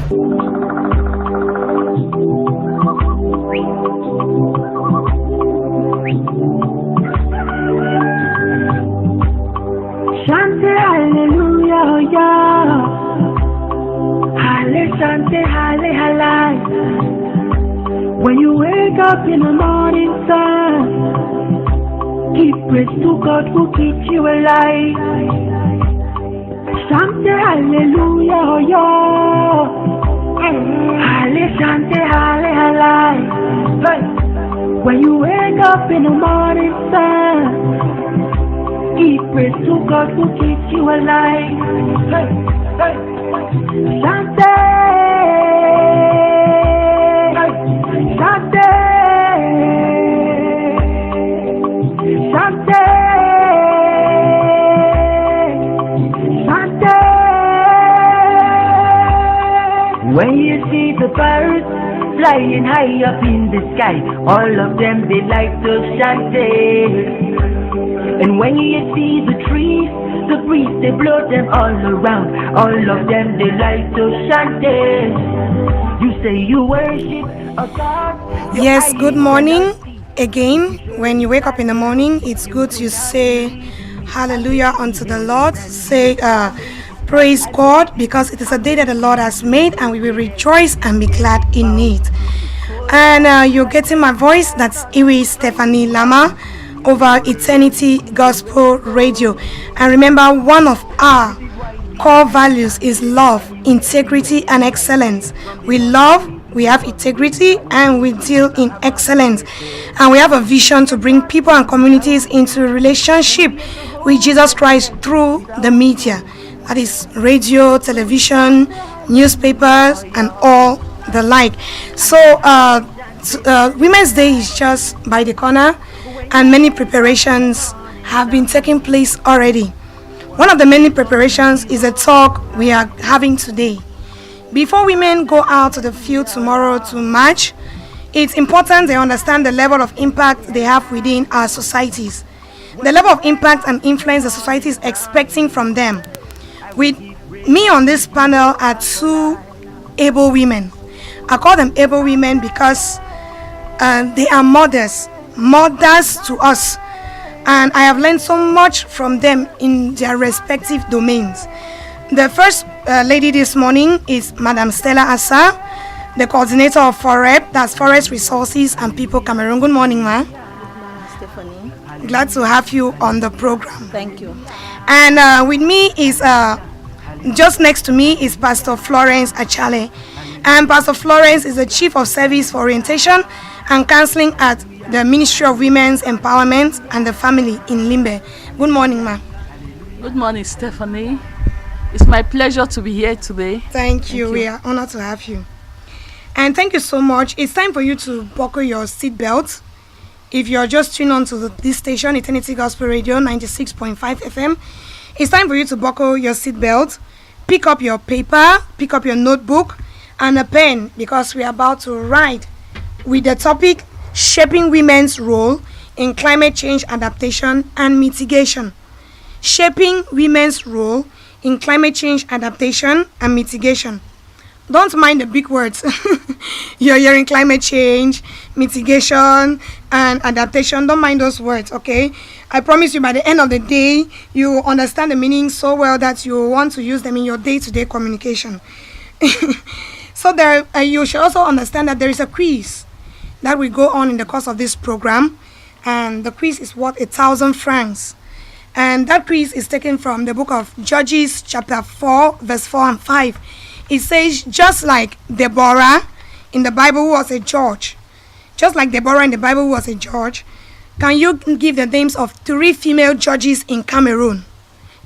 Shante hallelujah, yeah. Halle shante halle halai. When you wake up in the morning sun, give praise to God who keeps you alive. Shante hallelujah, yeah. Halle shante halle halai. When you wake up in the morning sun, give praise to God who keeps you alive. Shante, Shante, Shante, Shante. When you see the birds flying high up in the sky, all of them they like to shante. And when you see the trees, the breeze, they blow them all around. All of them, they like to shante. You say you worship a God. Yes, good morning. Again, when you wake up in the morning, it's good to say hallelujah unto the Lord. Say praise God, because it is a day that the Lord has made, and we will rejoice and be glad in it. And you're getting my voice. That's Iwi Stephanie Lama over Eternity Gospel Radio. And remember, one of our core values is love, integrity, and excellence. We love, we have integrity, and we deal in excellence. And we have a vision to bring people and communities into a relationship with Jesus Christ through the media. That is radio, television, newspapers, and all the like. So Women's Day is just by the corner, and many preparations have been taking place already. One of the many preparations is a talk we are having today. Before women go out to the field tomorrow to march, it's important they understand the level of impact they have within our societies, the level of impact and influence the society is expecting from them. With me on this panel are two able women. I call them able women because they are mothers to us, and I have learned so much from them in their respective domains. The first lady this morning is Madam Stella Asa, the coordinator of FOREP, that's Forest Resources and People Cameroon. Good morning, ma'am. Stephanie. Glad to have you on the program. Thank you. And with me is, just next to me is Pastor Florence Achale. And Pastor Florence is the Chief of Service for Orientation and Counseling at the Ministry of Women's Empowerment and the Family in Limbe. Good morning, ma'am. Good morning, Stephanie. It's my pleasure to be here today. Thank you. We are honored to have you. And thank you so much. It's time for you to buckle your seatbelt. If you're just tuned on to this station, Eternity Gospel Radio 96.5 FM, it's time for you to buckle your seatbelt, pick up your paper, pick up your notebook, and a pen, because we are about to write with the topic Shaping Women's Role in Climate Change Adaptation and Mitigation. Shaping Women's Role in Climate Change Adaptation and Mitigation. Don't mind the big words. You're hearing climate change, mitigation, and adaptation. Don't mind those words, okay? I promise you by the end of the day, you understand the meaning so well that you want to use them in your day-to-day communication. So there, you should also understand that there is a quiz that will go on in the course of this program, and the quiz is worth 1,000 francs. And that quiz is taken from the book of Judges chapter 4, verse 4 and 5. It says, just like Deborah in the Bible who was a judge, can you give the names of 3 female judges in Cameroon?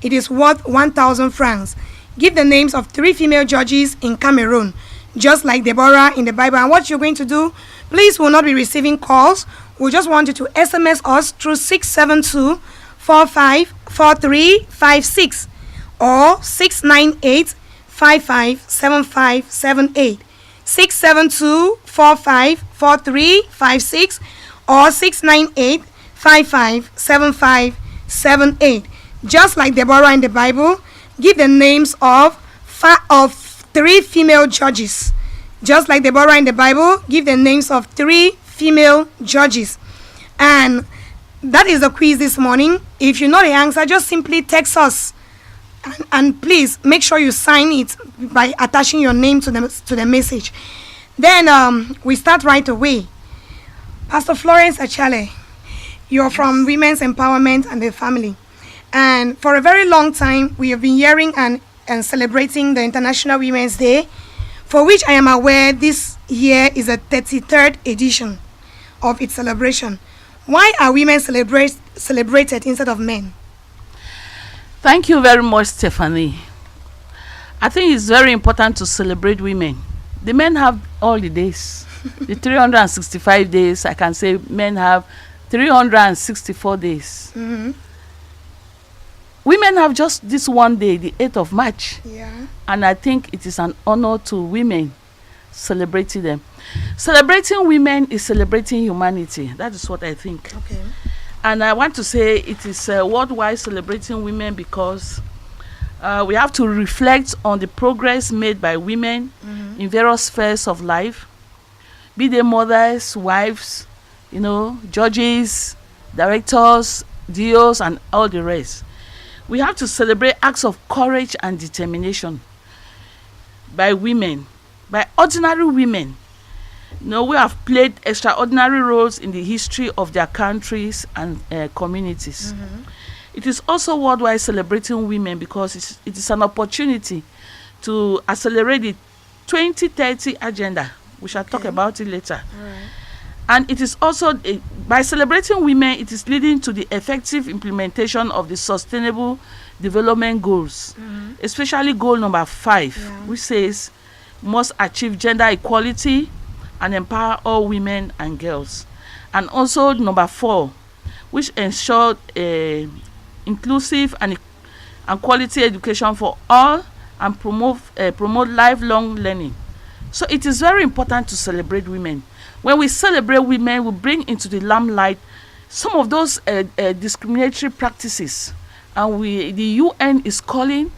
It is worth 1,000 francs. Give the names of 3 female judges in Cameroon, just like Deborah in the Bible. And what you're going to do, please, will not be receiving calls. We just want you to SMS us through 672-454356 or 698-557578. 672-454356 or 698-557578. Just like Deborah in the Bible, give the names of 3 3 female judges. Just like Deborah in the Bible, give the names of 3 female judges. And that is the quiz this morning. If you know the answer, just simply text us. And please make sure you sign it by attaching your name to the message. Then we start right away. Pastor Florence Achale, you're from Women's Empowerment and the Family. And for a very long time, we have been hearing and celebrating the International Women's Day, for which I am aware this year is a 33rd edition of its celebration. Why are women celebrated instead of men? Thank you very much, Stephanie. I think it's very important to celebrate women. The men have all the days. The 365 days, I can say men have 364 days. Mm-hmm. Women have just this one day, the 8th of March. Yeah. And I think it is an honor to women celebrating them. Celebrating women is celebrating humanity. That is what I think. Okay. And I want to say it is worldwide celebrating women because we have to reflect on the progress made by women in various spheres of life, be they mothers, wives, judges, directors, DOs, and all the rest. We have to celebrate acts of courage and determination by women, by ordinary women. We have played extraordinary roles in the history of their countries and communities. It is also worldwide celebrating women because it is an opportunity to accelerate the 2030 agenda. We shall talk about it later. Right. And it is also, by celebrating women, it is leading to the effective implementation of the Sustainable Development Goals, especially goal number 5, which says must achieve gender equality and empower all women and girls. And also number 4, which ensure inclusive and quality education for all and promote lifelong learning. So it is very important to celebrate women. When we celebrate women, we bring into the limelight some of those discriminatory practices, and the UN is calling,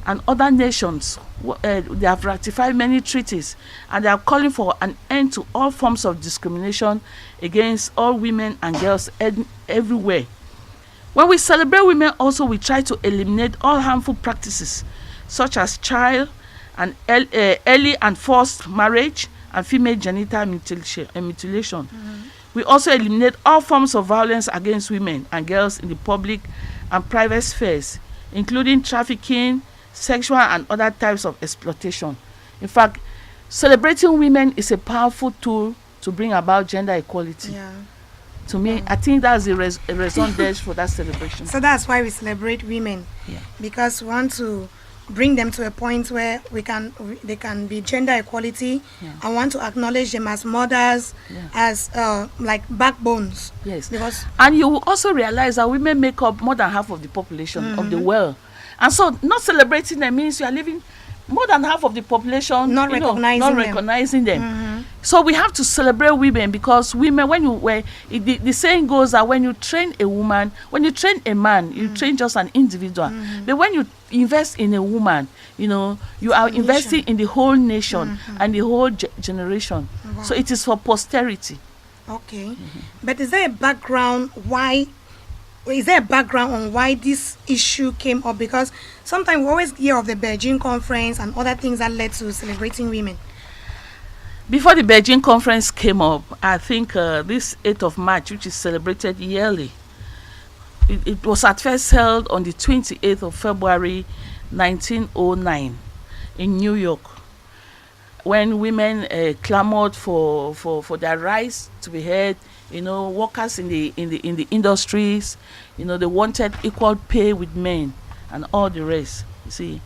and other nations, they have ratified many treaties, and they are calling for an end to all forms of discrimination against all women and girls everywhere. When we celebrate women, also we try to eliminate all harmful practices such as child and early and forced marriage and female genital mutilation. We also eliminate all forms of violence against women and girls in the public and private spheres, including trafficking, sexual and other types of exploitation. In fact, celebrating women is a powerful tool to bring about gender equality. Yeah. To me, I think that's a raison d'être for that celebration. So that's why we celebrate women, because we want to bring them to a point where they can be gender equality. I want to acknowledge them as mothers, as like backbones. Yes. Because and you will also realize that women make up more than half of the population of the world. And so not celebrating them means you are leaving more than half of the population not recognizing them. So we have to celebrate women, because women, the saying goes that when you train a woman, when you train a man, you train just an individual. But when you invest in a woman, you are investing in the whole nation and the whole generation. Wow. So it is for posterity. Okay. But is there a background on why this issue came up? Because sometimes we always hear of the Beijing conference and other things that led to celebrating women. Before the Beijing conference came up, I think this 8th of March, which is celebrated yearly, it was at first held on the 28th of February 1909 in New York, when women clamored for their rights to be heard. Workers in the industries, they wanted equal pay with men and all the rest, you see.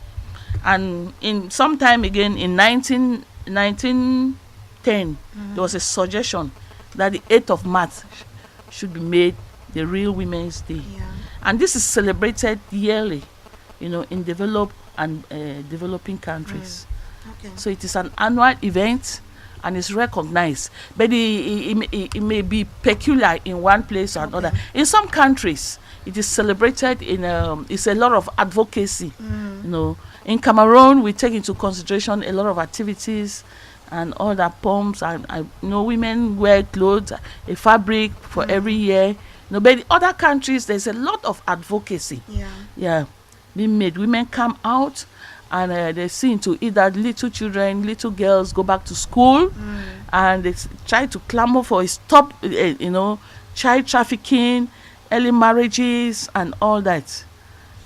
And in some time again in 1910, there was a suggestion that the 8th of March should be made the real Women's Day. And this is celebrated yearly, in developed and developing countries. Okay. So it is an annual event, and it's recognized, but it may be peculiar in one place or another. In some countries, it is celebrated it's a lot of advocacy, in Cameroon, we take into consideration a lot of activities and all that pumps, and women wear clothes, a fabric for every year. But in other countries, there's a lot of advocacy. Being made. Women come out and they see to it that little children, little girls go back to school, and they try to clamor for a stop, child trafficking, early marriages, and all that.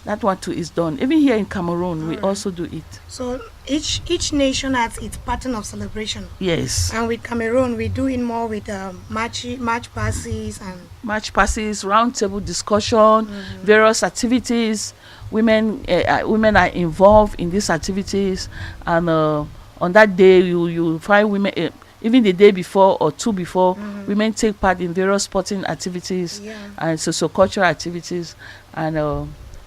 That one too is done. Even here in Cameroon, we also do it. So each nation has its pattern of celebration. Yes. And with Cameroon, we do it more with march passes and round table discussion, various activities. Women are involved in these activities, and on that day you find women. Even the day before or two before, women take part in various sporting activities and socio-cultural activities, and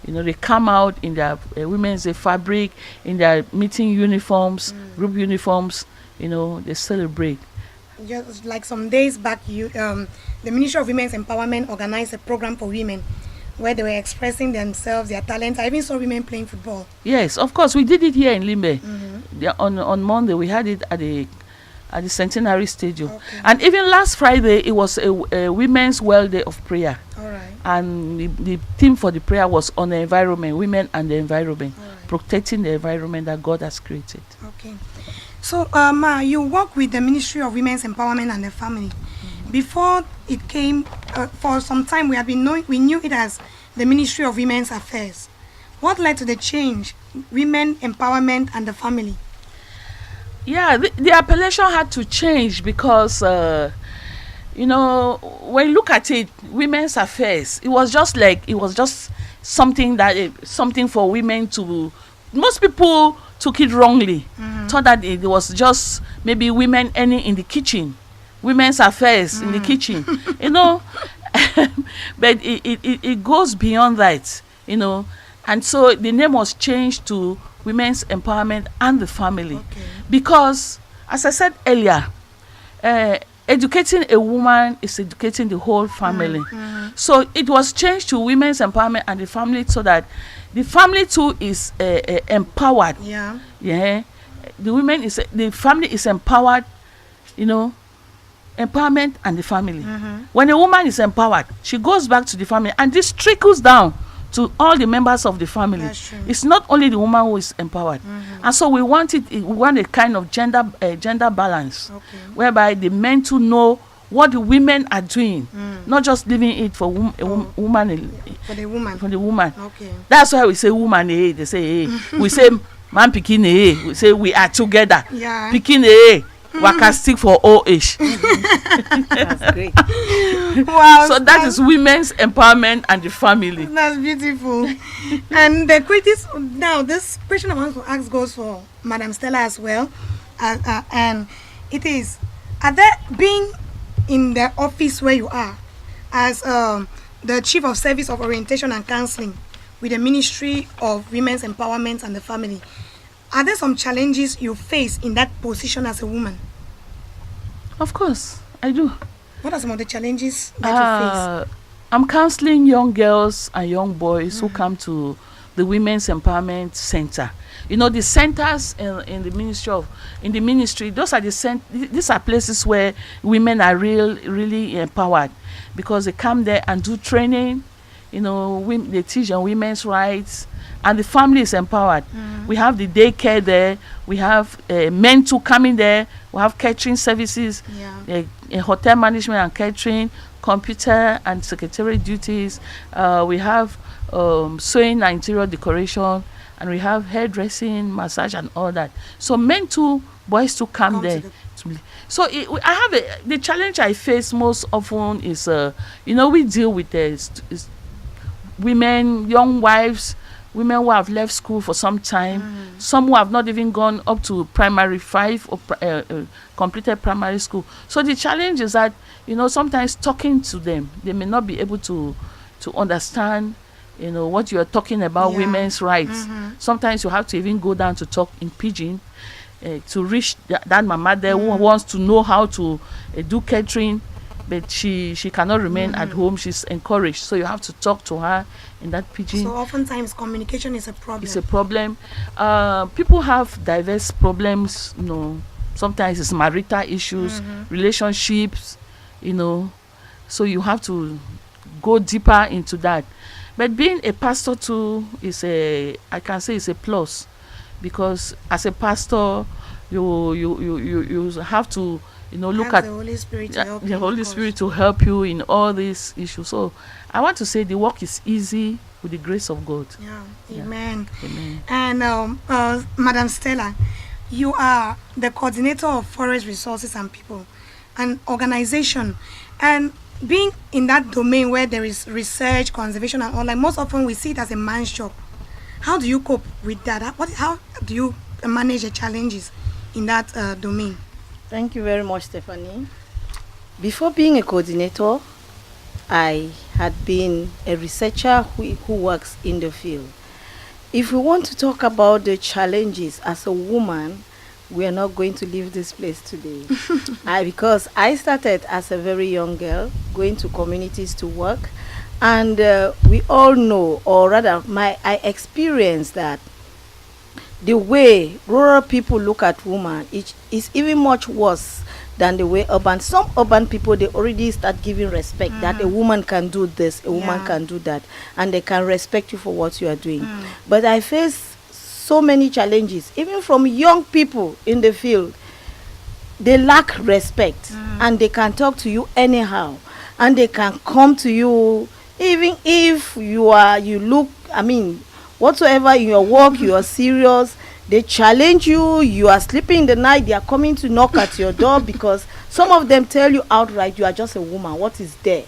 they come out in their women's fabric, in their meeting uniforms, group uniforms. They celebrate. Just like some days back, the Ministry of Women's Empowerment organized a program for women where they were expressing themselves, their talents. I even saw women playing football. Yes, of course, we did it here in Limbe. On Monday, we had it at the Centenary Stadium. And even last Friday, it was a Women's World Day of Prayer. All right. And the theme for the prayer was on the environment, women and the environment, protecting the environment that God has created. Okay. So, Ma, you work with the Ministry of Women's Empowerment and the Family. Before it came, for some time, we knew it as the Ministry of Women's Affairs. What led to the change, Women Empowerment and the Family? Yeah, the appellation had to change because, when you look at it, Women's Affairs, it was just something something for women to. Most people took it wrongly, thought that it was just maybe women earning in the kitchen, Women's Affairs in the kitchen, but it goes beyond that, and so the name was changed to Women's Empowerment and the Family, because, as I said earlier, educating a woman is educating the whole family. So it was changed to Women's Empowerment and the Family, so that the family too is empowered. The family is empowered. Empowerment and the family. When a woman is empowered, she goes back to the family, and this trickles down to all the members of the family. It's not only the woman who is empowered. And so we want a kind of gender balance, whereby the men to know what the women are doing, not just leaving it for woman. For the woman. For the woman. That's why we say woman. They say we say man picking. We say we are together. Picking waka stick for OH. That's great. Wow. So that is Women's Empowerment and the Family. That's beautiful. And the greatest, now this question I want to ask goes for Madam Stella as well. And it is, are there, being in the office where you are as the Chief of Service of Orientation and Counseling with the Ministry of Women's Empowerment and the Family, are there some challenges you face in that position as a woman? Of course, I do. What are some of the challenges that you face? I'm counseling young girls and young boys who come to the Women's Empowerment Center. The centers in the ministry, those are these are places where women are really empowered, because they come there and do training. They teach on women's rights, and the family is empowered. We have the daycare there. We have men to come in there. We have catering services, hotel management and catering, computer and secretarial duties. We have sewing and interior decoration, and we have hairdressing, massage, and all that. So men too, boys to come there. So I have the challenge I face most often is, we deal with women, young wives, women who have left school for some time, some who have not even gone up to primary 5 or completed primary school. So the challenge is that, sometimes talking to them, they may not be able to understand, what you are talking about, women's rights. Sometimes you have to even go down to talk in pidgin to reach that mama there who wants to know how to do catering. but she cannot remain at home. She's encouraged, so you have to talk to her in that pidgin. So oftentimes communication is a problem. It's a problem. People have diverse problems, sometimes it's marital issues, relationships, so you have to go deeper into that. But being a pastor too I can say it's a plus, because as a pastor you have to look at the Holy Spirit to help the you, Holy of Spirit course. to help you in all these issues. So I want to say the work is easy with the grace of God. Yeah. Yeah. Amen. Amen. And Madam Stella, you are the coordinator of forest resources and people, an organization, and being in that domain where there is research, conservation, and all, like most often we see it as a man's job. How do you cope with that? How do you manage the challenges in that domain? Thank you very much, Stephanie. Before being a coordinator, I had been a researcher who works in the field. If we want to talk about the challenges as a woman, we are not going to leave this place today. Because I started as a very young girl going to communities to work, and we all know, or rather I experienced that the way rural people look at women is even much worse than the way some urban people, they already start giving respect that a woman can do this, a woman can do that, and they can respect you for what you are doing. But I face so many challenges, even from young people in the field. They lack respect, and they can talk to you anyhow, and they can come to you even if you look, whatsoever in your work, you are serious. They challenge you, you are sleeping in the night, they are coming to knock at your door, because some of them tell you outright, you are just a woman. What is there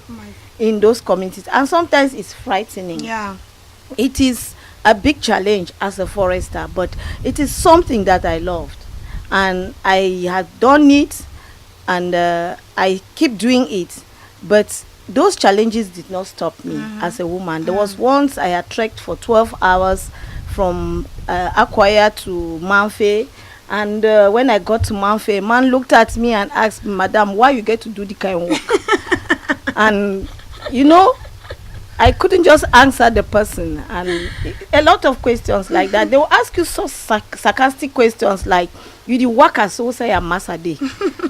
in those communities? And sometimes it's frightening. Yeah. It is a big challenge as a forester, but it is something that I loved, and I had done it, and I keep doing it. But those challenges did not stop me as a woman. There was once I had trekked for 12 hours from Akwaya to Manfe, and when I got to Manfe, a man looked at me and asked me, "Madam, why you get to do the kind of work?" And I couldn't just answer the person, and a lot of questions like that. They will ask you so sarcastic questions like, "You the worker, so say your master day,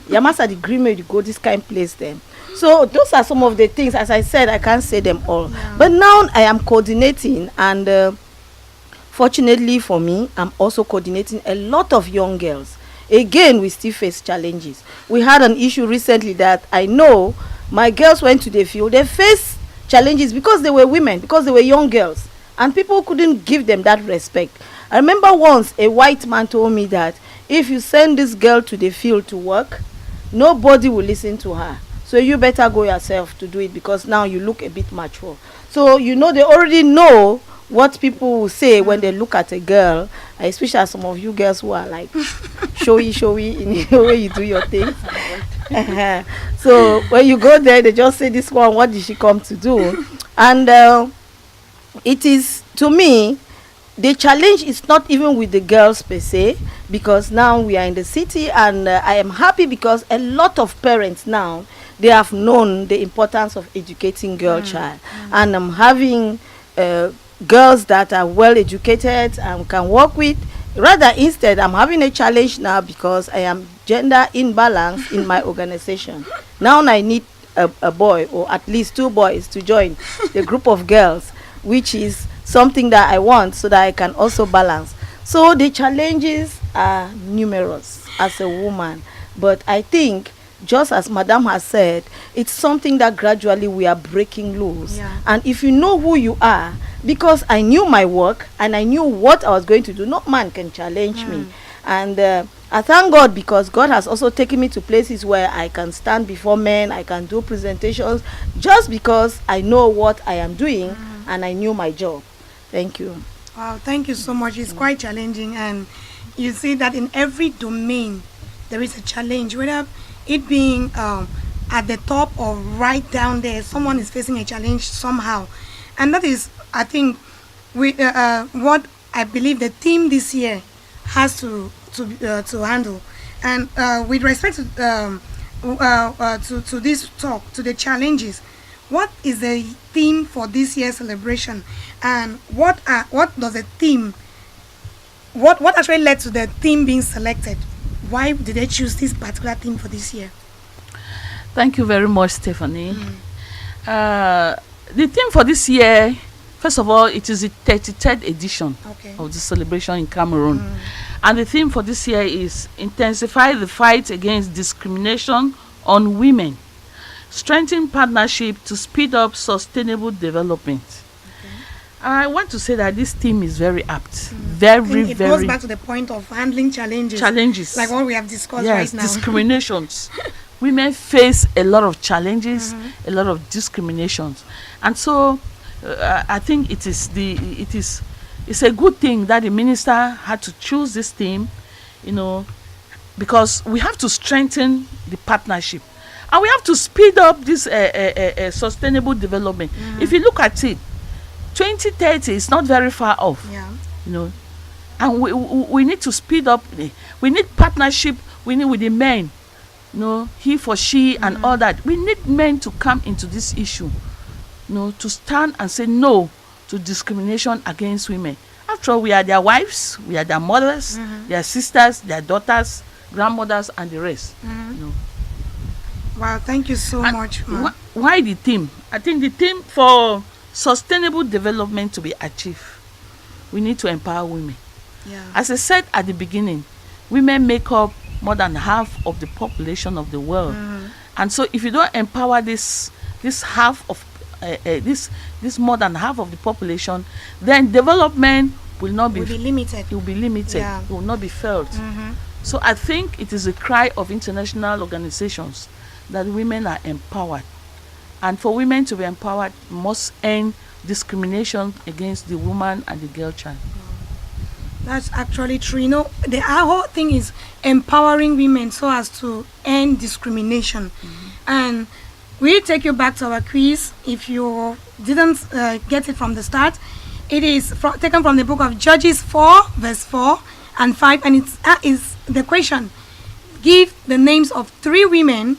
your master the agreement you go this kind of place then." So those are some of the things. As I said, I can't say them all. But now I am coordinating, and fortunately for me, I'm also coordinating a lot of young girls. Again, we still face challenges. We had an issue recently that I know my girls went to the field. They faced challenges because they were women, because they were young girls, and people couldn't give them that respect. I remember once a white man told me that if you send this girl to the field to work, nobody will listen to her. So you better go yourself to do it, because now you look a bit mature. So they already know what people will say when they look at a girl, especially some of you girls who are like showy in the way you do your thing. So when you go there, they just say, "This one, what did she come to do?" And it is, to me, the challenge is not even with the girls per se, because now we are in the city, and I am happy because a lot of parents now, they have known the importance of educating girl child, and I'm having girls that are well educated and can work with. Rather, instead, I'm having a challenge now because I am gender imbalance in my organization. Now I need a boy, or at least 2 boys, to join the group of girls, which is something that I want, so that I can also balance. So the challenges are numerous as a woman, but I think, just as Madam has said, it's something that gradually we are breaking loose. And if you know who you are, because I knew my work and I knew what I was going to do, no man can challenge me. And I thank God, because God has also taken me to places where I can stand before men, I can do presentations, just because I know what I am doing and I knew my job. Thank you. Wow, thank you so much. It's quite challenging, and you see that in every domain there is a challenge, whether it being at the top or right down there, someone is facing a challenge somehow. And that is, I think, what I believe the team this year has to handle. And with respect to to this talk, to the challenges, what is the theme for this year's celebration, and what does the theme, what actually led to the theme being selected? Why did they choose this particular theme for this year? Thank you very much, Stephanie. The theme for this year, first of all, it is the 33rd edition of the celebration in Cameroon. And the theme for this year is intensify the fight against discrimination on women, strengthen partnership to speed up sustainable development. I want to say that this theme is very apt. It goes back to the point of handling challenges. Like what we have discussed right now. Discriminations. Women face a lot of challenges, a lot of discriminations. And so I think it's a good thing that the minister had to choose this theme, because we have to strengthen the partnership and we have to speed up this sustainable development. If you look at it, 2030 is not very far off. And we need to speed up. We need partnership. We need with the men, he for she and all that. We need men to come into this issue, to stand and say no to discrimination against women. After all, we are their wives, we are their mothers, their sisters, their daughters, grandmothers, and the rest. Wow, thank you so much. Why the theme? I think the theme for sustainable development to be achieved, we need to empower women. As I said at the beginning, women make up more than half of the population of the world. And so if you don't empower this half of this more than half of the population, then development will be limited. It will be limited. It will not be felt. So I think it is a cry of international organizations that women are empowered, and for women to be empowered must end discrimination against the woman and the girl child. That's actually true. The whole thing is empowering women so as to end discrimination. And we'll take you back to our quiz. If you didn't get it from the start, it is taken from the book of Judges 4, verse 4 and 5. And it is the question: give the names of 3 women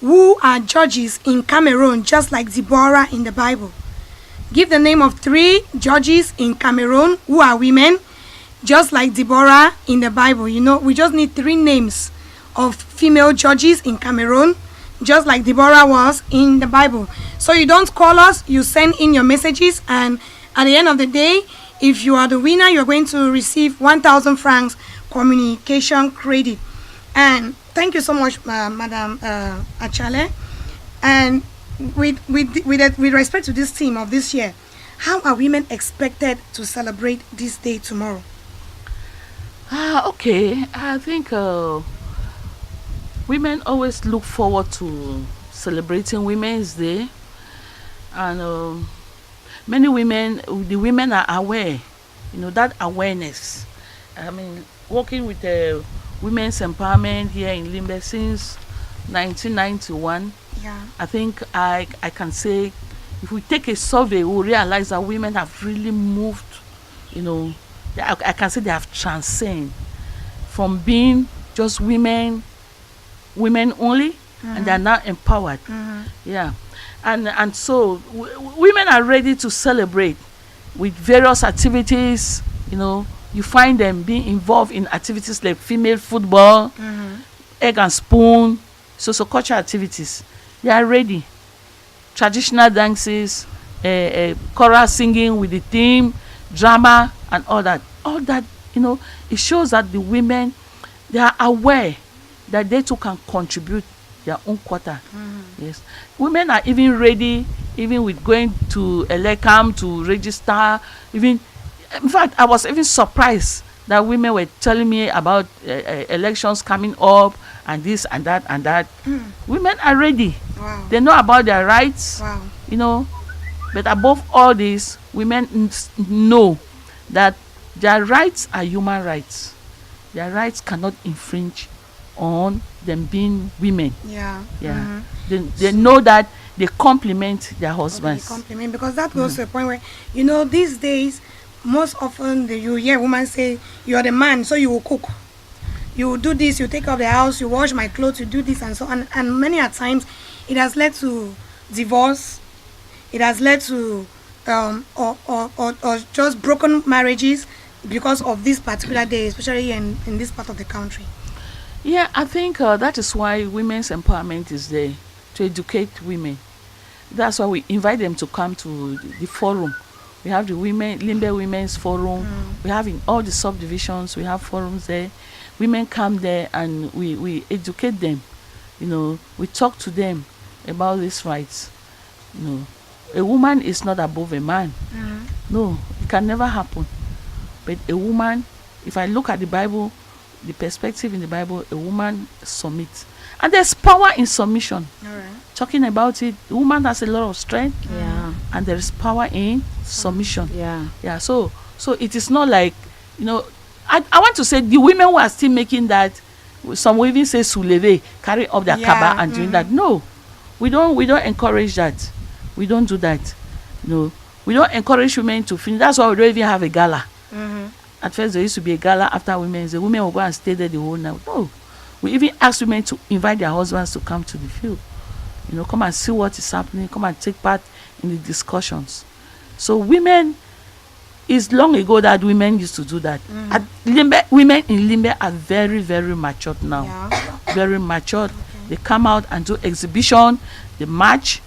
who are judges in Cameroon, just like Deborah in the Bible. Give the name of 3 judges in Cameroon who are women, just like Deborah in the Bible. We just need 3 names of female judges in Cameroon, just like Deborah was in the Bible. So you don't call us, you send in your messages, and at the end of the day, if you are the winner, you're going to receive 1,000 francs communication credit. And thank you so much, Madam Achale. And with respect to this theme of this year, how are women expected to celebrate this day tomorrow? Okay, I think women always look forward to celebrating Women's Day, and many women, the women are aware, that awareness. I mean, working with women's empowerment here in Limbe since 1991. I think I can say, if we take a survey, we'll realize that women have really moved, I can say they have transcended from being just women only, and they are now empowered. And so women are ready to celebrate with various activities. You find them being involved in activities like female football, egg and spoon, social cultural activities. They are ready. Traditional dances, choral singing with the theme, drama, and all that. All that, it shows that the women, they are aware that they too can contribute their own quota. Yes, women are even ready, even with going to Elecam to register. In fact, I was even surprised that women were telling me about elections coming up and this and that and that. Women are ready. Wow. They know about their rights. Wow. But above all this, women know that their rights are human rights. Their rights cannot infringe on them being women. They know that they complement their husbands. They complement, because that goes to a point where these days most often you hear women say, you are the man, so you will cook, you do this, you take up the house, you wash my clothes, you do this and so on. And many a times it has led to divorce. It has led to or just broken marriages because of this particular day, especially in this part of the country. Yeah, I think that is why women's empowerment is there, to educate women. That's why we invite them to come to the forum. We have the Limbe Women's Forum. We have in all the subdivisions, we have forums there. Women come there and we educate them. You know, we talk to them about these rights. You know, a woman is not above a man. No, it can never happen. But a woman, if I look at the Bible, the perspective in the Bible, a woman submits. And there's power in submission. All right. Talking about it, the woman has a lot of strength. Yeah. And there is power in submission. Yeah. Yeah. So it is not like, you know, I want to say the women who are still making that, some will even say souleve, carry up their kaba and doing that. No, we don't encourage that. We don't do that. No, we don't encourage women to finish. That's why we don't even have a gala. At first there used to be a gala after women. The women will go and stay there the whole night. No, we even ask women to invite their husbands to come to the field. You know, come and see what is happening. Come and take part in the discussions. So women, it's long ago that women used to do that. At Limbe, women in Limbe are very, very matured now. Yeah. Very matured. They come out and do exhibition. They march.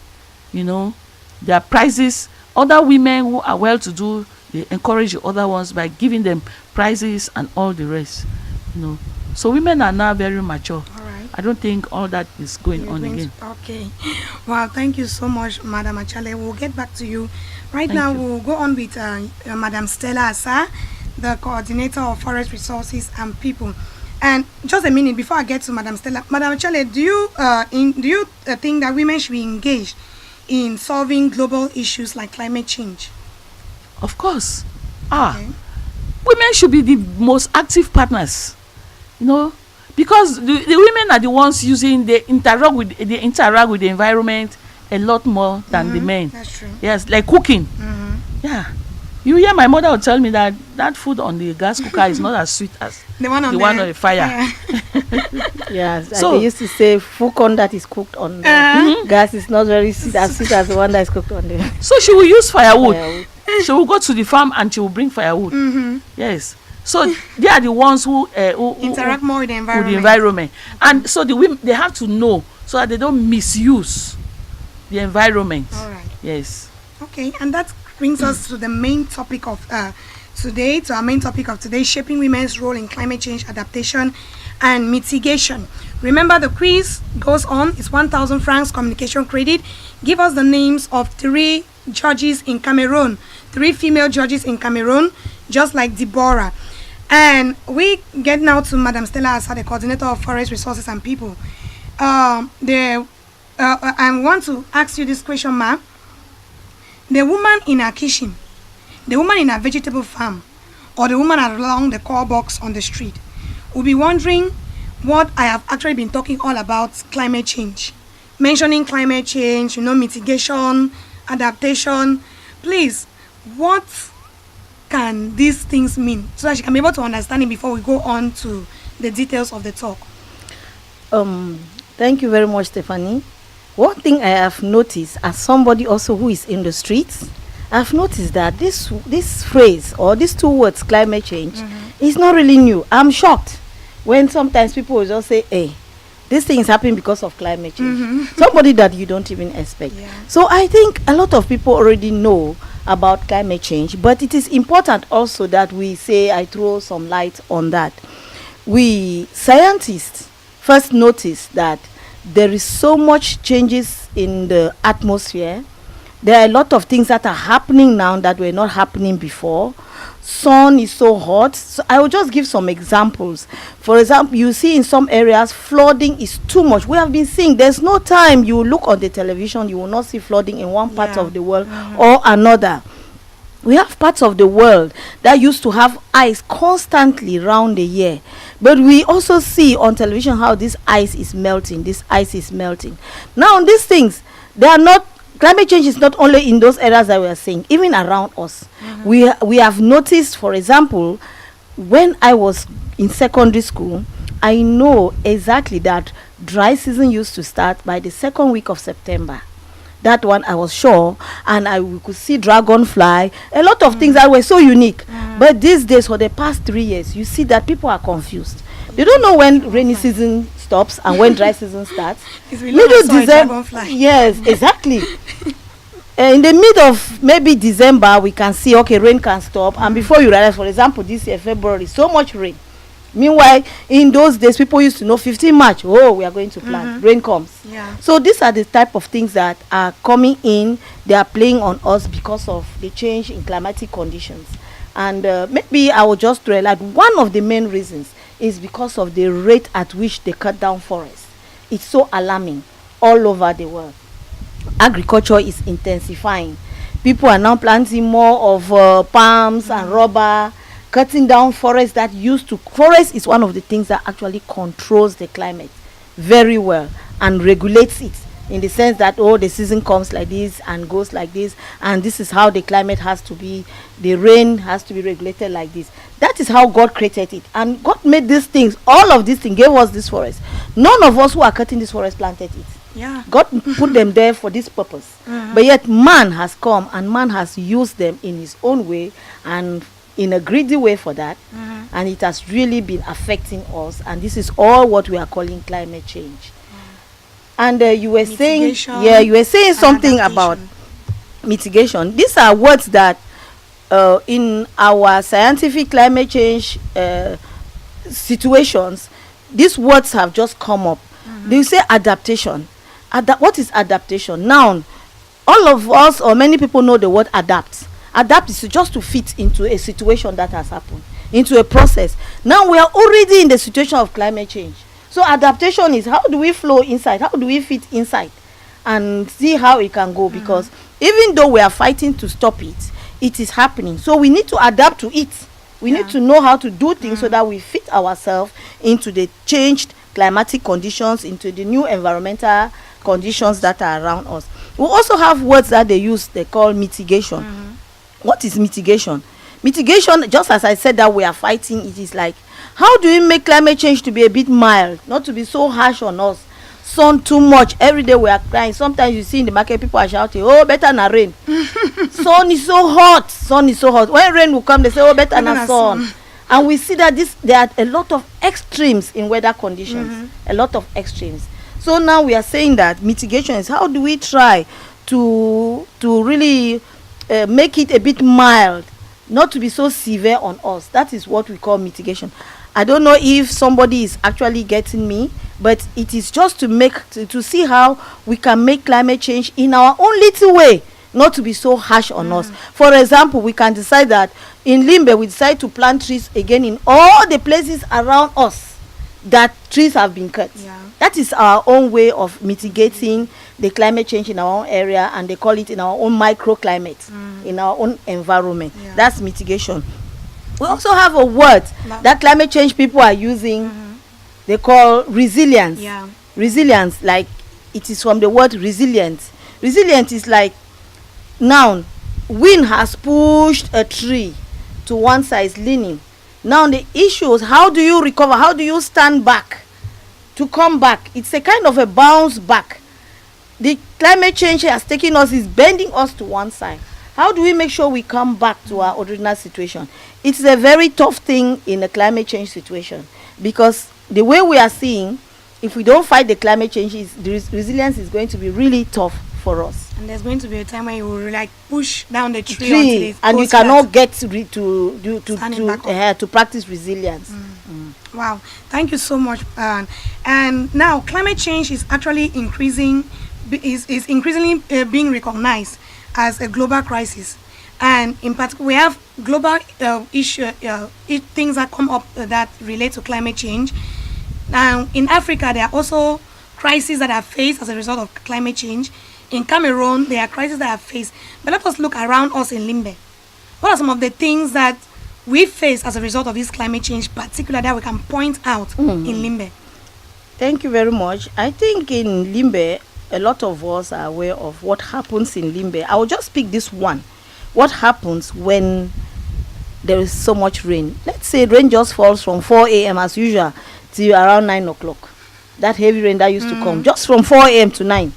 You know, their prizes. Other women who are well-to-do, they encourage the other ones by giving them prizes and all the rest. You know, so women are now very mature. All right. I don't think all that is going on again. Okay. Well, thank you so much, Madam Achale. We'll get back to you. Right Thank now, you. we'll go on with Madam Stella Asa, the coordinator of Forest Resources and People. And just a minute before I get to Madam Stella, Madam Achale, do you think that women should be engaged in solving global issues like climate change? Of course. Okay. Women should be the most active partners. You know, because the women are the ones they interact with the environment a lot more than the men. That's true. Yes, like cooking. Yeah, you hear my mother would tell me that food on the gas cooker is not as sweet as The one on the fire. Yes, So- they used to say corn that is cooked on gas is not very sweet as the one that is cooked on the So she will use firewood. firewood. She will go to the farm and she will bring firewood. Yes. So they are the ones who Interact more with the with environment. the environment. And so the women, they have to know so that they don't misuse the environment. All right. Yes. Okay, and that brings us to the main topic of today, to our main topic of today, shaping women's role in climate change adaptation and mitigation. Remember, the quiz goes on. It's 1,000 francs communication credit. Give us the names of 3 judges in Cameroon, 3 female judges in Cameroon, just like Deborah. And we get now to Madam Stella Asa, the coordinator of Forest Resources and People. I want to ask you this question, ma'am. The woman in her kitchen, the woman in her vegetable farm, or the woman along the call box on the street will be wondering what I have actually been talking all about climate change. Mentioning climate change, mitigation, adaptation. Please, what can these things mean? So that she can be able to understand it before we go on to the details of the talk. Thank you very much, Stephanie. One thing I have noticed as somebody also who is in the streets, I've noticed that this phrase or these 2 words, climate change, is not really new. I'm shocked when sometimes people will just say, hey, this thing is happening because of climate change. Somebody that you don't even expect. Yeah. So I think a lot of people already know about climate change, but it is important also that we say, I throw some light on that. We scientists first notice that there is so much changes in the atmosphere. There are a lot of things that are happening now that were not happening before. Sun is so hot. So I will just give some examples. For example, you see in some areas flooding is too much. We have been seeing there's no time you look on the television, you will not see flooding in one part of the world or another. We have parts of the world that used to have ice constantly round the year. But we also see on television how this ice is melting. This ice is melting. Now, these things, they are not, climate change is not only in those areas that we are seeing, even around us. We have noticed, for example, when I was in secondary school, I know exactly that dry season used to start by the second week of September. That one I was sure, and we could see dragonfly, a lot of things that were so unique. But these days, for the past 3 years, you see that people are confused. They don't know when rainy season stops and when dry season starts. It's really December. Yes, exactly. In the mid of maybe December, we can see, okay, rain can stop. And before you realize, for example, this year, February, so much rain. Meanwhile, in those days, people used to know 15 March, oh, we are going to plant. Rain comes. Yeah. So these are the type of things that are coming in. They are playing on us because of the change in climatic conditions. And maybe I will just highlight one of the main reasons is because of the rate at which they cut down forests. It's so alarming all over the world. Agriculture is intensifying. People are now planting more of palms and rubber, cutting down forests that used to. Forest is one of the things that actually controls the climate very well and regulates it, in the sense that, oh, the season comes like this and goes like this, and this is how the climate has to be, the rain has to be regulated like this. That is how God created it, and God made these things, all of these things, gave us this forest. None of us who are cutting this forest planted it. Yeah. God put them there for this purpose. But yet man has come and man has used them in his own way and in a greedy way for that, and it has really been affecting us, and this is all what we are calling climate change. And you were saying, you were saying something about mitigation. These are words that in our scientific climate change situations, these words have just come up. They say adaptation. What is adaptation? Now, all of us or many people know the word adapt. Adapt is just to fit into a situation that has happened, into a process. Now we are already in the situation of climate change. So adaptation is how do we flow inside? How do we fit inside? And see how it can go, because even though we are fighting to stop it, it is happening. So we need to adapt to it. We need to know how to do things so that we fit ourselves into the changed climatic conditions, into the new environmental conditions that are around us. We also have words that they use, they call mitigation. What is mitigation? Mitigation, just as I said that we are fighting, it is like, how do we make climate change to be a bit mild, not to be so harsh on us? Sun too much, every day we are crying. Sometimes you see in the market people are shouting, oh, better than rain. Sun is so hot, sun is so hot. When rain will come, they say, oh, better than sun. And we see that there are a lot of extremes in weather conditions, a lot of extremes. So now we are saying that mitigation is how do we try to really make it a bit mild, not to be so severe on us. That is what we call mitigation. I don't know if somebody is actually getting me, but it is just to see how we can make climate change in our own little way, not to be so harsh on us. For example, we can decide that in Limbe we decide to plant trees again in all the places around us that trees have been cut. That is our own way of mitigating the climate change in our own area, and they call it in our own microclimate, in our own environment. That's mitigation. We also have a word that climate change people are using. They call resilience. Resilience, like it is from the word resilience. Resilience is like, now wind has pushed a tree to one side, it's leaning. Now the issue is, how do you recover? How do you stand back to come back? It's a kind of a bounce back. The climate change has taken us, is bending us to one side. How do we make sure we come back to our original situation? It's a very tough thing in a climate change situation, because the way we are seeing, if we don't fight the climate change, the resilience is going to be really tough for us. And there's going to be a time when you will like push down the tree and you cannot get to practice resilience. Wow, thank you so much. And now climate change is actually increasingly being recognized as a global crisis, and in particular we have global things that come up that relate to climate change. Now in Africa there are also crises that are faced as a result of climate change. In Cameroon there are crises that are faced. But let us look around us in Limbe. What are some of the things that we face as a result of this climate change, particularly that we can point out in Limbe? Thank you very much. I think in Limbe, a lot of us are aware of what happens in Limbe. I will just pick this one. What happens when there is so much rain? Let's say rain just falls from 4 a.m. as usual till around 9 o'clock. That heavy rain that used to come just from 4 a.m. to 9.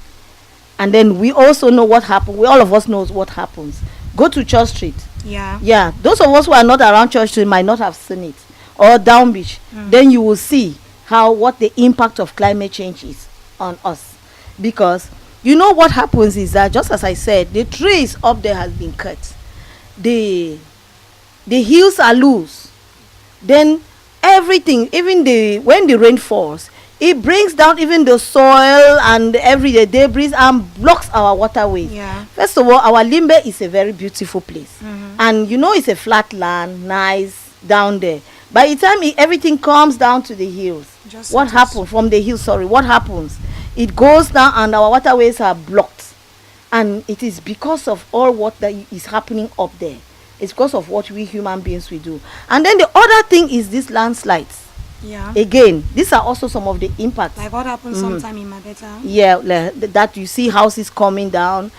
And then we also know what happened. All of us knows what happens. Go to Church Street. Yeah. Those of us who are not around Church Street might not have seen it. Or Down Beach. Then you will see what the impact of climate change is on us. Because you know what happens is that, just as I said, the trees up there has been cut. The hills are loose. Then everything, even when the rain falls, it brings down even the soil and the debris and blocks our waterways. First of all, our Limbe is a very beautiful place. And you know it's a flat land, nice down there. By the time everything comes down to the hills, what happens from the hills? What happens? It goes down and our waterways are blocked. And it is because of all what that is happening up there. It's because of what we human beings we do. And then the other thing is these landslides. Again, these are also some of the impacts. Like what happened sometime in Mabeta. That you see houses coming down,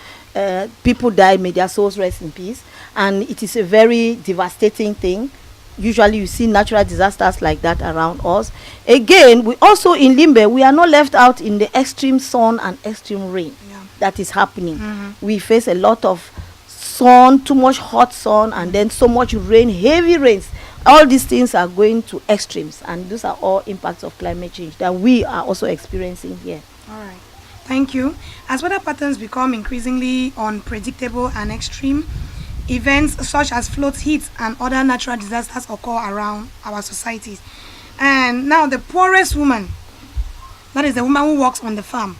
people die, may their souls rest in peace. And it is a very devastating thing. Usually you see natural disasters like that around us. Again, we also in Limbe, we are not left out in the extreme sun and extreme rain that is happening. We face a lot of sun, too much hot sun, and then so much rain, heavy rains. All these things are going to extremes, and those are all impacts of climate change that we are also experiencing here. All right. Thank you. As weather patterns become increasingly unpredictable and extreme, events such as flood, heat, and other natural disasters occur around our societies. And now the poorest woman, that is the woman who works on the farm,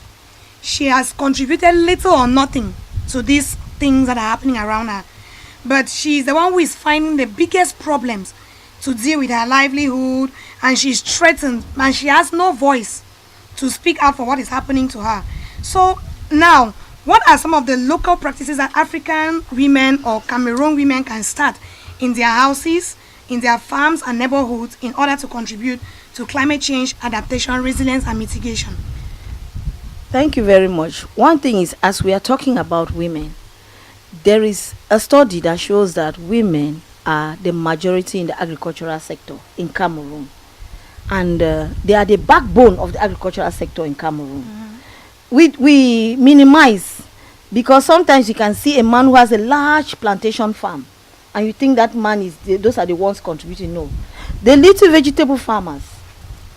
she has contributed little or nothing to these things that are happening around her. But she's the one who is finding the biggest problems to deal with her livelihood, and she's threatened, and she has no voice to speak out for what is happening to her. So now, what are some of the local practices that African women or Cameroon women can start in their houses, in their farms and neighborhoods in order to contribute to climate change, adaptation, resilience, and mitigation? Thank you very much. One thing is, as we are talking about women, there is a study that shows that women are the majority in the agricultural sector in Cameroon. And they are the backbone of the agricultural sector in Cameroon. We minimize, because sometimes you can see a man who has a large plantation farm and you think that man those are the ones contributing. No. The little vegetable farmers,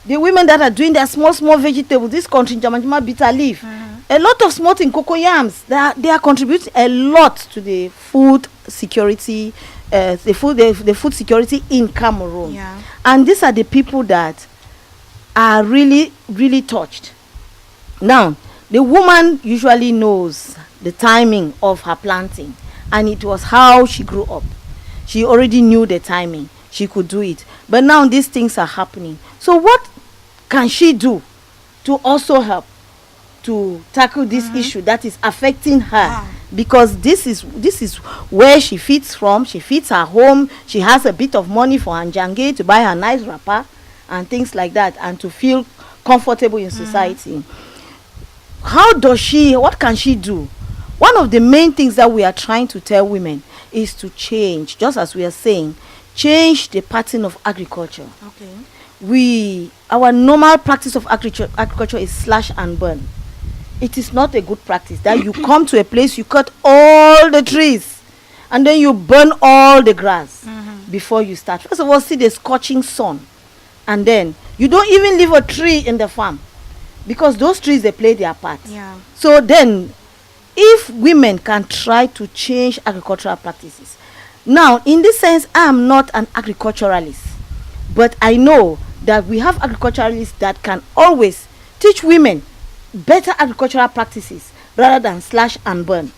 the women that are doing their small vegetables, this country, Jamajima bitter leaf, a lot of small things, cocoyams, they are contributing a lot to the food security, the food security in Cameroon. And these are the people that are really, really touched. Now, the woman usually knows the timing of her planting, and it was how she grew up. She already knew the timing. She could do it. But now these things are happening. So what can she do to also help to tackle this issue that is affecting her? Because this is where she feeds from. She feeds her home. She has a bit of money for her njange to buy her nice wrapper and things like that, and to feel comfortable in society. What can she do? One of the main things that we are trying to tell women is to change, just as we are saying, change the pattern of agriculture. Our normal practice of agriculture is slash and burn. It is not a good practice that you come to a place, you cut all the trees, and then you burn all the grass before you start. First of all, see the scorching sun, and then you don't even leave a tree in the farm, because those trees, they play their part. So then, if women can try to change agricultural practices. Now, in this sense, I am not an agriculturalist, but I know that we have agriculturalists that can always teach women better agricultural practices rather than slash and burn,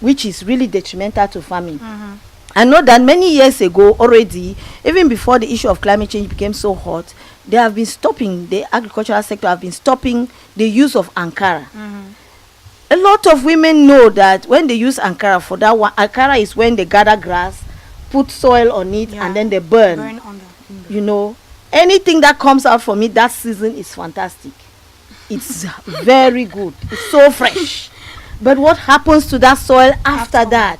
which is really detrimental to farming. I know that many years ago already, even before the issue of climate change became so hot, they have been stopping, the agricultural sector have been stopping the use of Ankara. A lot of women know that when they use Ankara, for that one, Ankara is when they gather grass, put soil on it, and then they burn. You know, anything that comes out from it that season is fantastic. It's very good. It's so fresh. But what happens to that soil after that?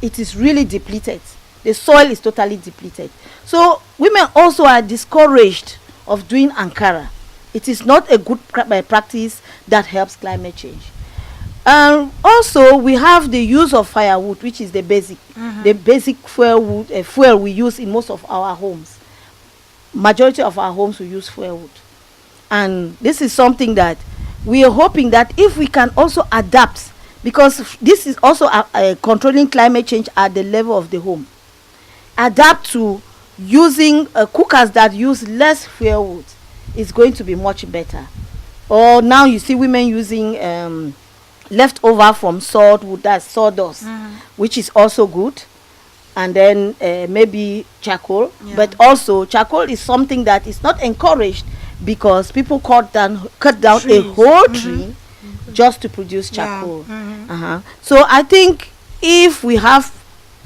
It is really depleted. The soil is totally depleted. So women also are discouraged of doing Ankara. It is not a good practice that helps climate change. Also, we have the use of firewood, which is the basic fuel we use in most of our homes. Majority of our homes we use firewood, and this is something that we are hoping that if we can also adapt, because this is also controlling climate change at the level of the home, adapt to using cookers that use less firewood is going to be much better. Or now you see women using leftover from sawwood, that's sawdust, which is also good. And then maybe charcoal, but also charcoal is something that is not encouraged because people cut down a whole tree just to produce charcoal. So I think if we have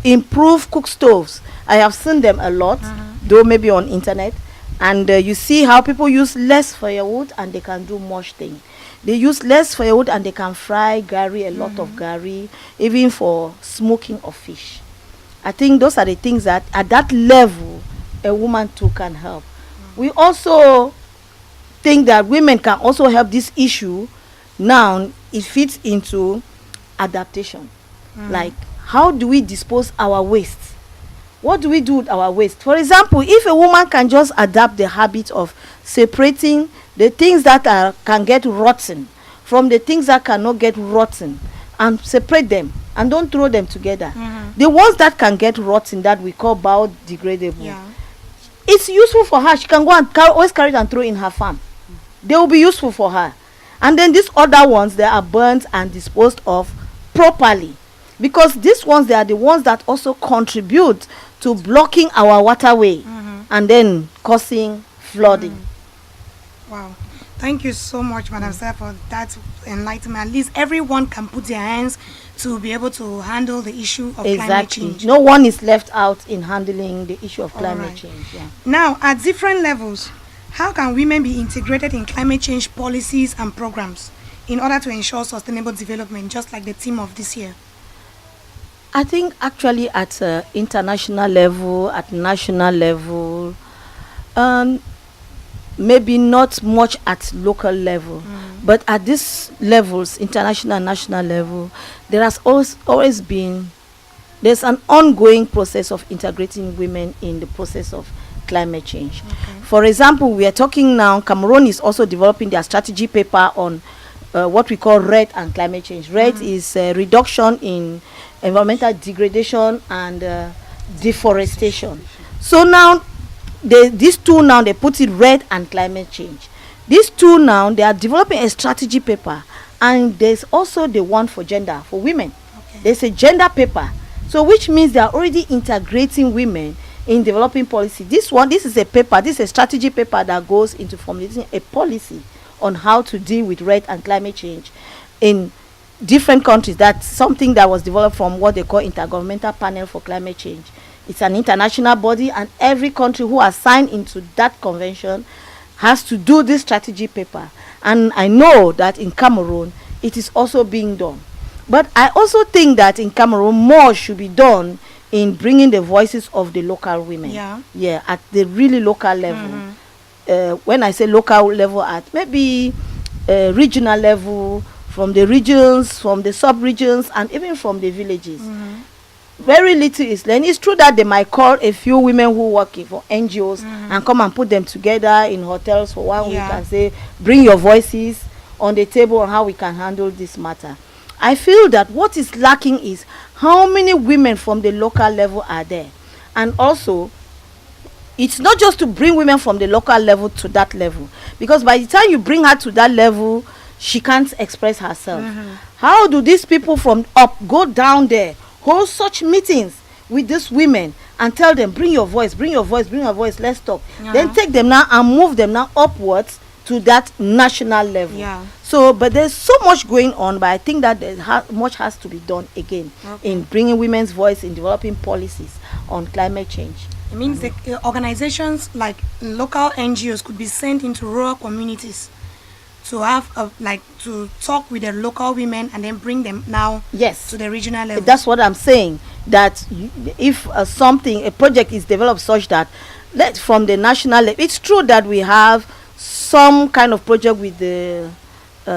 improved cook stoves, I have seen them a lot, though maybe on internet, and you see how people use less firewood and they can do much things. They use less firewood and they can fry gari, a lot of gari, even for smoking of fish. I think those are the things that at that level a woman too can help. We also think that women can also help this issue. Now it fits into adaptation. Like, how do we dispose our waste? What do we do with our waste? For example, if a woman can just adapt the habit of separating the things that can get rotten from the things that cannot get rotten, and separate them and don't throw them together. The ones that can get rotten, that we call biodegradable, it's useful for her. She can go and always carry it and throw it in her farm. They will be useful for her. And then these other ones, they are burnt and disposed of properly, because these ones, they are the ones that also contribute to blocking our waterway and then causing flooding. Wow. Thank you so much, Madam Sir, for that enlightenment. At least everyone can put their hands to be able to handle the issue of climate change. No one is left out in handling the issue of climate change. Now, at different levels, how can women be integrated in climate change policies and programs in order to ensure sustainable development, just like the theme of this year? I think actually at international level, at national level, maybe not much at local level, but at these levels, international and national level, there has always been, there's an ongoing process of integrating women in the process of climate change. For example, we are talking now, Cameroon is also developing their strategy paper on what we call RED and climate change. RED is reduction in environmental degradation and deforestation. So now, these two now, they put it RED and climate change. These two now, they are developing a strategy paper, and there's also the one for gender, for women. There's a gender paper, so which means they are already integrating women in developing policy. This is a paper, this is a strategy paper that goes into formulating a policy on how to deal with RED and climate change in different countries. That's something that was developed from what they call Intergovernmental Panel for Climate Change. It's an international body, and every country who has signed into that convention has to do this strategy paper. And I know that in Cameroon, it is also being done. But I also think that in Cameroon, more should be done in bringing the voices of the local women. At the really local level. When I say local level, at maybe regional level, from the regions, from the sub-regions, and even from the villages. Very little is learned. It's true that they might call a few women who work for NGOs and come and put them together in hotels for 1 week and say, bring your voices on the table on how we can handle this matter. I feel that what is lacking is how many women from the local level are there. And also, it's not just to bring women from the local level to that level, because by the time you bring her to that level, she can't express herself. How do these people from up go down there, hold such meetings with these women and tell them, bring your voice, bring your voice, bring your voice, let's talk. Then take them now and move them now upwards to that national level. So, but there's so much going on, but I think that much has to be done again in bringing women's voice in developing policies on climate change. It means the organizations like local NGOs could be sent into rural communities to have to talk with the local women and then bring them now to the regional level. That's what I'm saying, that if a project is developed such that from the national level. It's true that we have some kind of project with the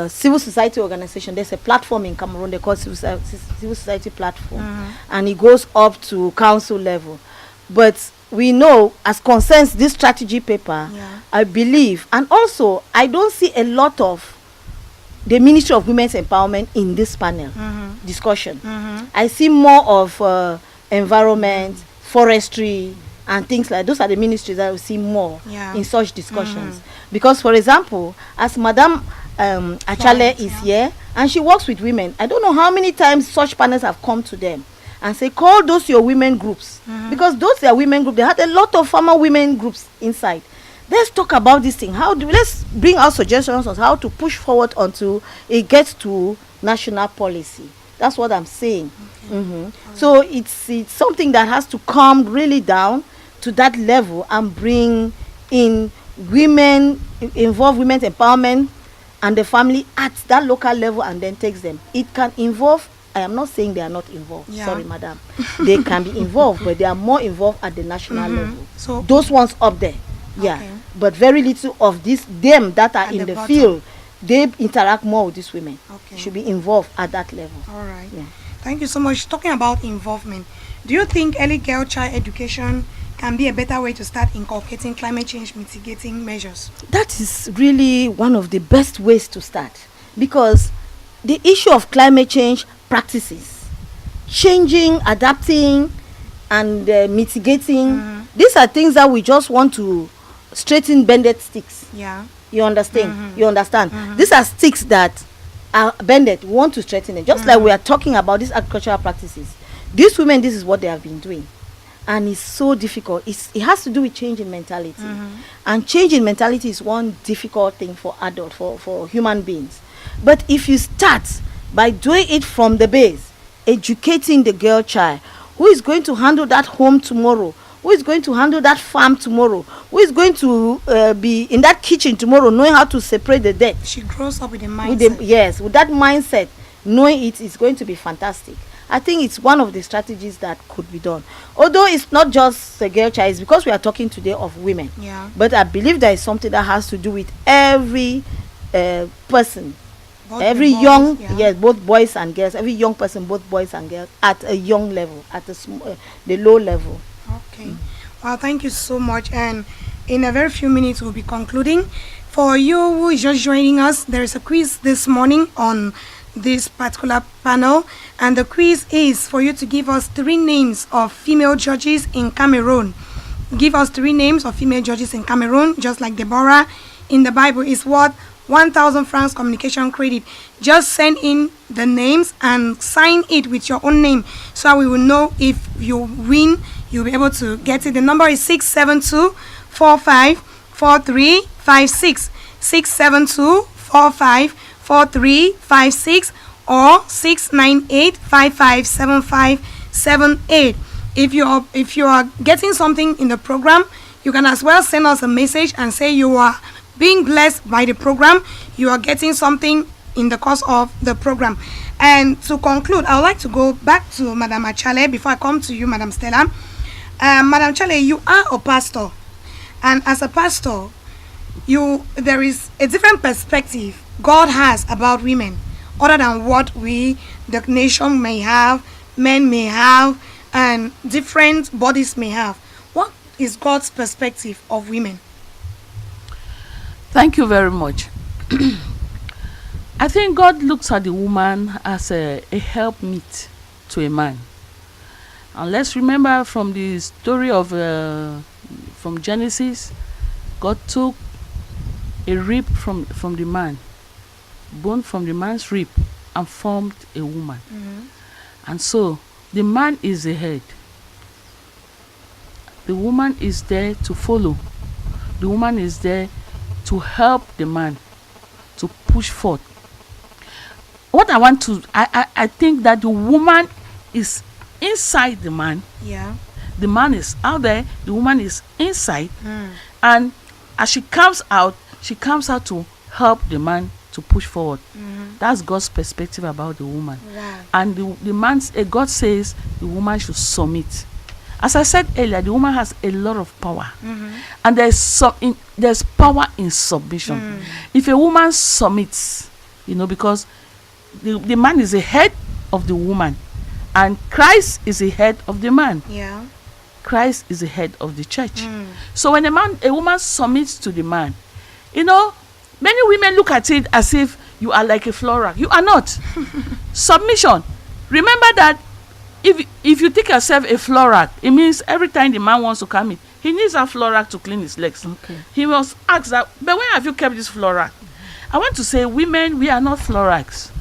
civil society organization. There's a platform in Cameroon they call civil society platform, and it goes up to council level. But we know, as concerns this strategy paper, I believe, and also I don't see a lot of the Ministry of Women's Empowerment in this panel discussion. I see more of environment, forestry, and things like those are the ministries that we see more in such discussions. Because, for example, as Madam Achale is here and she works with women, I don't know how many times such panels have come to them and say, call those your women groups, because those are women groups. They had a lot of farmer women groups inside. Let's talk about this thing. Let's bring out suggestions on how to push forward until it gets to national policy. That's what I'm saying. So it's something that has to come really down to that level and bring in women, involve women's empowerment and the family at that local level, and then takes them. It can involve, I am not saying they are not involved. Sorry, madam. They can be involved, but they are more involved at the national level. So those ones up there. But very little of them that are in the field, they interact more with these women. Should be involved at that level. All right. Thank you so much. Talking about involvement, do you think early girl child education can be a better way to start inculcating climate change mitigating measures? That is really one of the best ways to start, because the issue of climate change practices, changing, adapting, and mitigating, these are things that we just want to straighten bended sticks. You understand? You understand? These are sticks that are bended. We want to straighten them. Just like we are talking about these agricultural practices. These women, this is what they have been doing. And it's so difficult. It has to do with change in mentality. And change in mentality is one difficult thing for adults, for human beings. But if you start by doing it from the base, educating the girl child, who is going to handle that home tomorrow, who is going to handle that farm tomorrow, who is going to be in that kitchen tomorrow, knowing how to separate the dirt. She grows up with a mindset. With that mindset, knowing it is going to be fantastic. I think it's one of the strategies that could be done. Although it's not just the girl child, it's because we are talking today of women. But I believe there is something that has to do with every person. Both every young, both boys and girls, every young person, both boys and girls, at a young level, at the low level. Well, thank you so much. And in a very few minutes, we'll be concluding. For you who is just joining us, there is a quiz this morning on this particular panel. And the quiz is for you to give us 3 names of female judges in Cameroon. Give us 3 names of female judges in Cameroon, just like Deborah in the Bible is worth 1,000 francs communication credit. Just send in the names and sign it with your own name so we will know if you win. You'll be able to get it. The number is 672-454356. 672-454356 or 698-557578. If you are getting something in the program, you can as well send us a message and say you are being blessed by the program. You are getting something in the course of the program. And to conclude, I would like to go back to Madam Achale before I come to you, Madam Stella. Madam Achale, you are a pastor, and as a pastor, there is a different perspective God has about women, other than what the nation may have, men may have, and different bodies may have. What is God's perspective of women? Thank you very much. I think God looks at the woman as a helpmeet to a man. And let's remember from the story of from Genesis, God took a rib from the man, bone from the man's rib, and formed a woman. And so the man is the head. The woman is there to follow. The woman is there to help the man to push forth. What I want to, I think that the woman is inside the man. The man is out there, the woman is inside. And as she comes out to help the man to push forward. That's God's perspective about the woman. And the man, God says the woman should submit. As I said earlier, the woman has a lot of power, and there's power in submission. If a woman submits, because the man is the head of the woman, and Christ is the head of the man. Yeah. Christ is the head of the church. So when a woman submits to the man, many women look at it as if you are like a floor rack. You are not. Submission. Remember that if you take yourself a floor rack, it means every time the man wants to come in, he needs a floor rack to clean his legs. Okay. He must ask that, but when have you kept this floor rack? I want to say, women, we are not floor racks.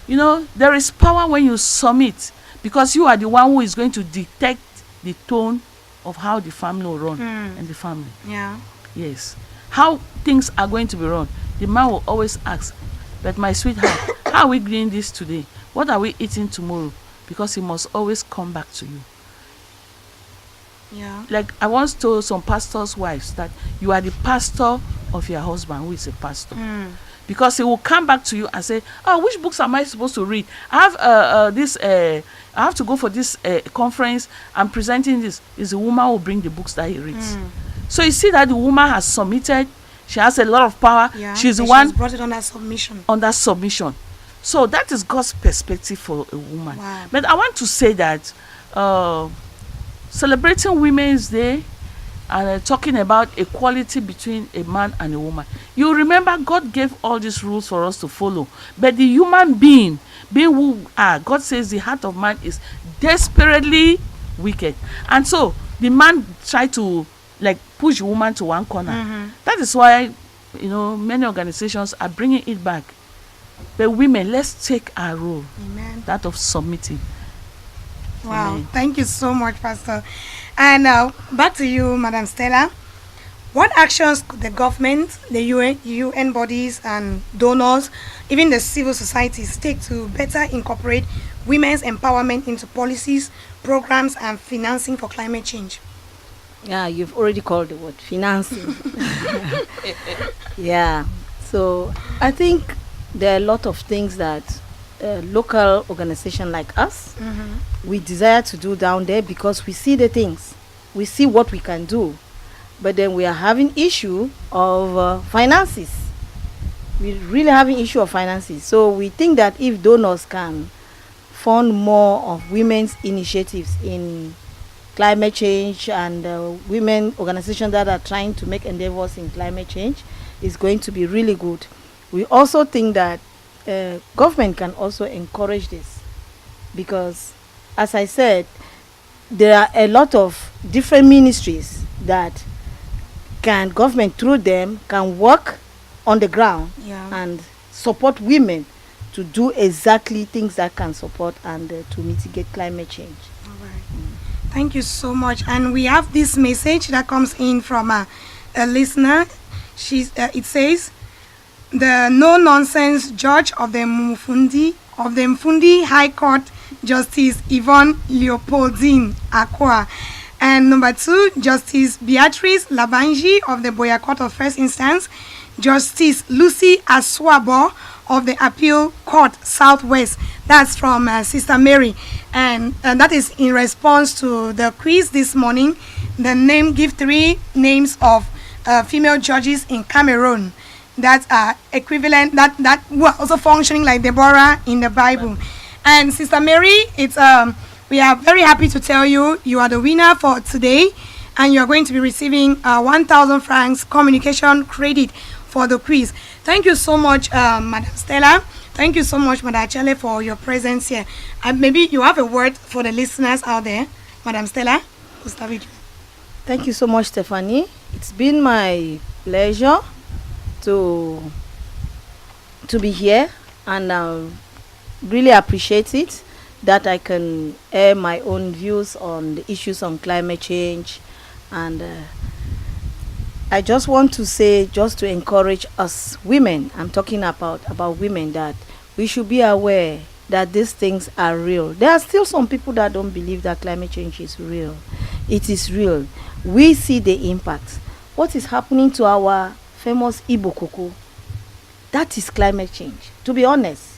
There is power when you submit, because you are the one who is going to detect the tone of how the family will run and the family. Yeah. Yes. How things are going to be run. The man will always ask, but my sweetheart, how are we doing this today? What are we eating tomorrow? Because he must always come back to you. Yeah. Like I once told some pastors' wives that you are the pastor of your husband, who is a pastor. Because he will come back to you and say, oh, which books am I supposed to read? I have I have to go for this conference. I'm presenting this. Is the woman who will bring the books that he reads. So you see that the woman has submitted. She has a lot of power. Yeah. She's the And one she's brought it under submission. under submission. So that is God's perspective for a woman. Wow. But I want to say that celebrating Women's Day and talking about equality between a man and a woman. You remember God gave all these rules for us to follow. But the human being who are, God says the heart of man is desperately wicked. And so the man tried to push the woman to one corner. That is why, many organizations are bringing it back. But women, let's take our role. Amen. That of submitting. Wow. Amen. Thank you so much, Pastor. And back to you, Madam Stella. What actions could the government, the UN bodies and donors, even the civil societies take to better incorporate women's empowerment into policies, programs, and financing for climate change? Yeah, you've already called the word financing. Yeah. So I think there are a lot of things that local organization like us, we desire to do down there, because we see the things, we see what we can do, but then we are having issue of finances. We really having issue of finances. So we think that if donors can fund more of women's initiatives in climate change and women organizations that are trying to make endeavors in climate change, is going to be really good. We also think that government can also encourage this, because as I said, there are a lot of different ministries that government through them can work on the ground and support women to do exactly things that can support and to mitigate climate change. All right. Thank you so much. And we have this message that comes in from a listener. It says, the no-nonsense judge of the Mfundi High Court, Justice Yvonne Leopoldine Akwa. And number 2, Justice Beatrice Labanji of the Boya Court of First Instance, Justice Lucy Aswabo of the Appeal Court Southwest. That's from Sister Mary. And that is in response to the quiz this morning. Give 3 names of female judges in Cameroon that are equivalent, that were also functioning like Deborah in the Bible. And Sister Mary, we are very happy to tell you are the winner for today, and you are going to be receiving 1,000 francs communication credit for the quiz. Thank you so much, Madam Stella. Thank you so much, Madam Achele, for your presence here. And maybe you have a word for the listeners out there, Madam Stella. We'll start with you. Thank you so much, Stephanie. It's been my pleasure to be here, and I really appreciate it that I can air my own views on the issues on climate change. And I just want to say, just to encourage us women, I'm talking about women, that we should be aware that these things are real. There are still some people that don't believe that climate change is real. It is real. We see the impact. What is happening to our famous Igbo cocoa? That is climate change, to be honest.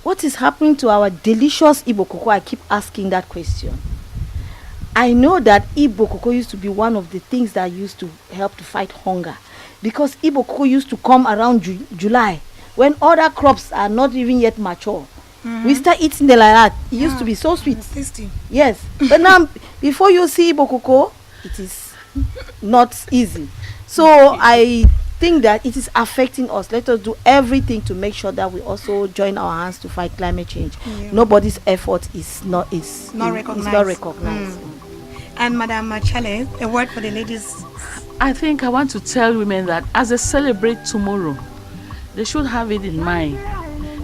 What is happening to our delicious Igbo cocoa? I keep asking that question. I know that Igbo cocoa used to be one of the things that used to help to fight hunger, because Igbo cocoa used to come around July when other crops are not even yet mature. We start eating them like that. It used to be so sweet. Tasty. Yes, but now before you see Igbo cocoa, it is not easy. So I think that it is affecting us. Let us do everything to make sure that we also join our hands to fight climate change. Nobody's effort is not recognized. And Madam Machale, a word for the ladies. I think I want to tell women that as they celebrate tomorrow, they should have it in mind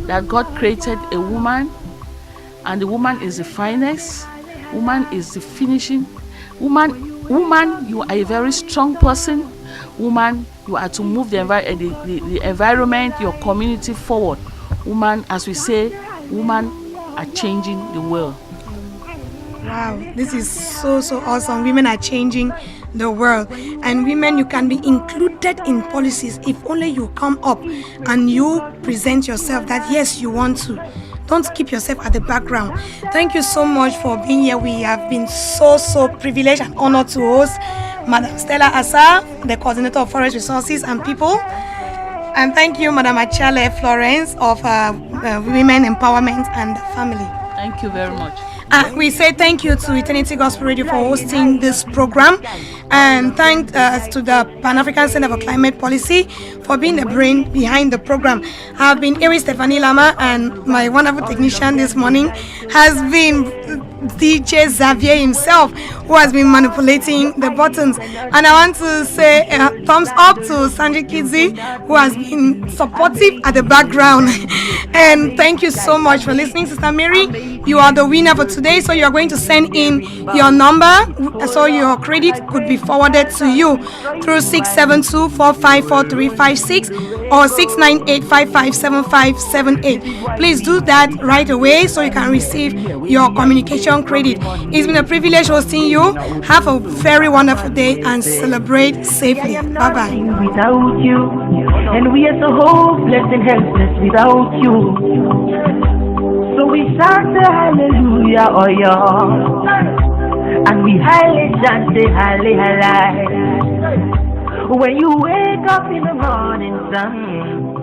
that God created a woman, and the woman is the finest. Woman is the finishing. Woman, you are a very strong person. Woman, you are to move the environment, your community forward. Woman, as we say, women are changing the world. Wow, this is so awesome. Women are changing the world, and women, you can be included in policies if only you come up and you present yourself that yes, you want to. Don't keep yourself at the background. Thank you so much for being here. We have been so privileged and honored to host Madam Stella Asa, the coordinator of Forest Resources and People. And thank you, Madam Achale Florence of Women Empowerment and Family. Thank you very much. We say thank you to Eternity Gospel Radio for hosting this program, and thanks to the Pan-African Center for Climate Policy for being the brain behind the program. I've been Eri Stephanie Lama, and my wonderful technician this morning has been DJ Xavier himself, who has been manipulating the buttons. And I want to say thumbs up to Sanjay Kidzi, who has been supportive at the background. And thank you so much for listening, Sister Mary. You are the winner for today, so you are going to send in your number so your credit could be forwarded to you through 672-454-356 or 698-557578. Please do that right away so you can receive your communication credit. It's been a privilege hosting you. Have a very wonderful day and celebrate safely. Bye-bye. Without you, and we are so hopeless and helpless without you. So we shout the hallelujah, oh yeah, and we highly chant the hallelujah. When you wake up in the morning sun,